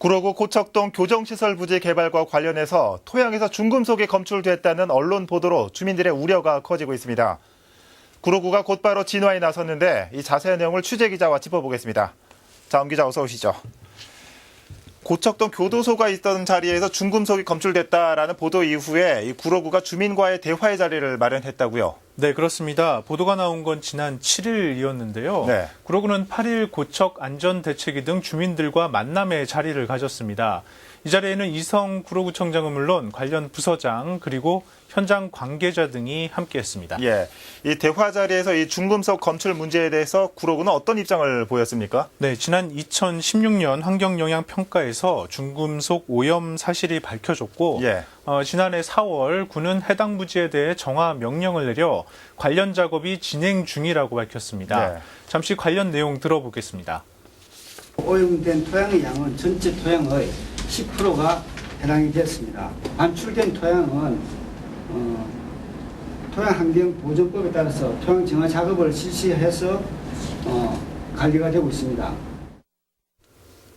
구로구 고척동 교정시설 부지 개발과 관련해서 토양에서 중금속이 검출됐다는 언론 보도로 주민들의 우려가 커지고 있습니다. 구로구가 곧바로 진화에 나섰는데 이 자세한 내용을 취재기자와 짚어보겠습니다. 자, 엄 기자 어서 오시죠. 고척동 교도소가 있던 자리에서 중금속이 검출됐다라는 보도 이후에 이 구로구가 주민과의 대화의 자리를 마련했다고요? 네, 그렇습니다. 보도가 나온 건 지난 7일이었는데요. 네. 구로구는 8일 고척 안전대책위 등 주민들과 만남의 자리를 가졌습니다. 이 자리에는 이성 구로구청장은 물론 관련 부서장 그리고 현장 관계자 등이 함께했습니다. 예, 이 대화 자리에서 이 중금속 검출 문제에 대해서 구로구는 어떤 입장을 보였습니까? 네, 지난 2016년 환경영향평가에서 중금속 오염 사실이 밝혀졌고 예. 지난해 4월 구는 해당 부지에 대해 정화 명령을 내려 관련 작업이 진행 중이라고 밝혔습니다. 네. 잠시 관련 내용 들어보겠습니다. 오염된 토양의 양은 전체 토양의 10%가 해당이 됐습니다. 반출된 토양은 토양환경보존법에 따라서 토양 정화 작업을 실시해서 관리가 되고 있습니다.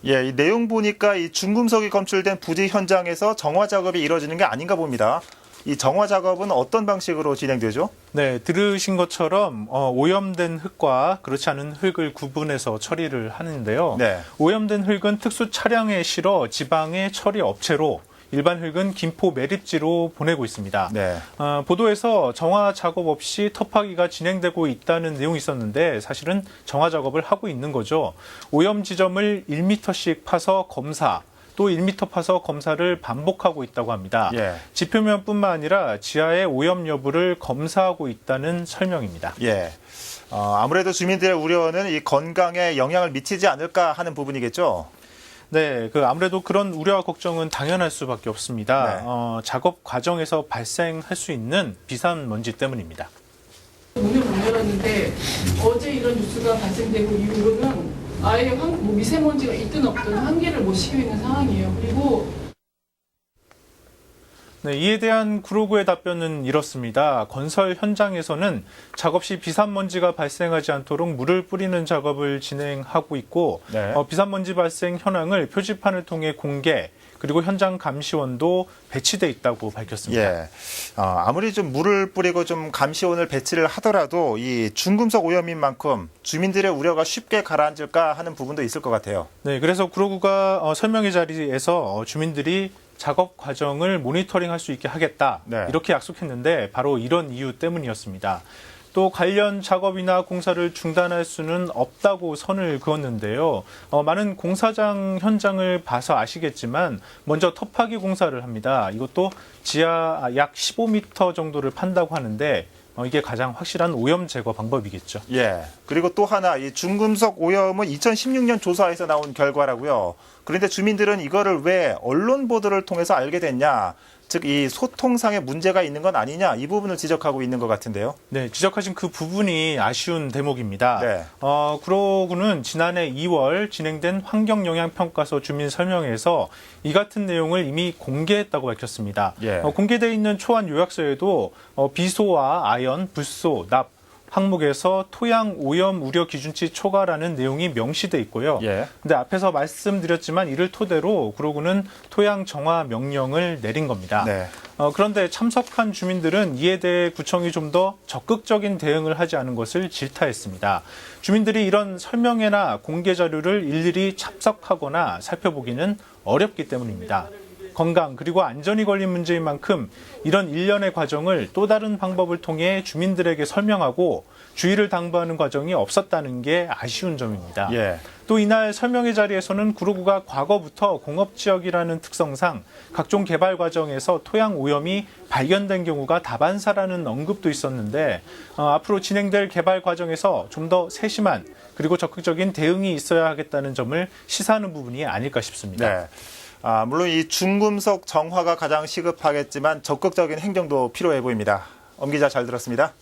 예, 이 내용 보니까 이 중금속이 검출된 부지 현장에서 정화 작업이 이루어지는 게 아닌가 봅니다. 이 정화 작업은 어떤 방식으로 진행되죠? 네, 들으신 것처럼 오염된 흙과 그렇지 않은 흙을 구분해서 처리를 하는데요. 네. 오염된 흙은 특수 차량에 실어 지방의 처리 업체로, 일반 흙은 김포 매립지로 보내고 있습니다. 네. 보도에서 정화 작업 없이 터파기가 진행되고 있다는 내용이 있었는데 사실은 정화 작업을 하고 있는 거죠. 오염 지점을 1m씩 파서 검사, 또 1m 파서 검사를 반복하고 있다고 합니다. 예. 지표면뿐만 아니라 지하의 오염 여부를 검사하고 있다는 설명입니다. 예. 아무래도 주민들의 우려는 이 건강에 영향을 미치지 않을까 하는 부분이겠죠? 네, 아무래도 그런 우려와 걱정은 당연할 수밖에 없습니다. 네. 작업 과정에서 발생할 수 있는 비산먼지 때문입니다. 문을 못 열었는데 어제 이런 뉴스가 발생되고 이후로는 아예 미세먼지가 있든 없든 환기를 못 시키고 있는 상황이에요. 그리고 네, 이에 대한 구로구의 답변은 이렇습니다. 건설 현장에서는 작업 시 비산먼지가 발생하지 않도록 물을 뿌리는 작업을 진행하고 있고 네. 비산먼지 발생 현황을 표지판을 통해 공개, 그리고 현장 감시원도 배치돼 있다고 밝혔습니다. 예. 아무리 좀 물을 뿌리고 좀 감시원을 배치를 하더라도 이 중금속 오염인 만큼 주민들의 우려가 쉽게 가라앉을까 하는 부분도 있을 것 같아요. 네, 그래서 구로구가 설명회 자리에서 주민들이 작업 과정을 모니터링할 수 있게 하겠다. 네. 이렇게 약속했는데 바로 이런 이유 때문이었습니다. 또 관련 작업이나 공사를 중단할 수는 없다고 선을 그었는데요. 많은 공사장 현장을 봐서 아시겠지만 먼저 터파기 공사를 합니다. 이것도 지하 약 15m 정도를 판다고 하는데 이게 가장 확실한 오염 제거 방법이겠죠. 예. 그리고 또 하나 이 중금속 오염은 2016년 조사에서 나온 결과라고요. 그런데 주민들은 이거를 왜 언론 보도를 통해서 알게 됐냐? 즉 이 소통상의 문제가 있는 건 아니냐? 이 부분을 지적하고 있는 것 같은데요. 네, 지적하신 그 부분이 아쉬운 대목입니다. 네. 구로구는 지난해 2월 진행된 환경영향평가서 주민 설명회에서 이 같은 내용을 이미 공개했다고 밝혔습니다. 예. 공개되어 있는 초안 요약서에도 비소와 아연, 불소, 납, 항목에서 토양 오염 우려 기준치 초과라는 내용이 명시돼 있고요. 예. 근데 앞에서 말씀드렸지만 이를 토대로 구로구는 토양 정화 명령을 내린 겁니다. 네. 그런데 참석한 주민들은 이에 대해 구청이 좀 더 적극적인 대응을 하지 않은 것을 질타했습니다. 주민들이 이런 설명회나 공개 자료를 일일이 참석하거나 살펴보기는 어렵기 때문입니다. 건강 그리고 안전이 걸린 문제인 만큼 이런 일련의 과정을 또 다른 방법을 통해 주민들에게 설명하고 주의를 당부하는 과정이 없었다는 게 아쉬운 점입니다. 예. 또 이날 설명회 자리에서는 구로구가 과거부터 공업지역이라는 특성상 각종 개발 과정에서 토양 오염이 발견된 경우가 다반사라는 언급도 있었는데 앞으로 진행될 개발 과정에서 좀 더 세심한 그리고 적극적인 대응이 있어야 하겠다는 점을 시사하는 부분이 아닐까 싶습니다. 네. 물론 이 중금속 정화가 가장 시급하겠지만 적극적인 행정도 필요해 보입니다. 엄 기자 잘 들었습니다.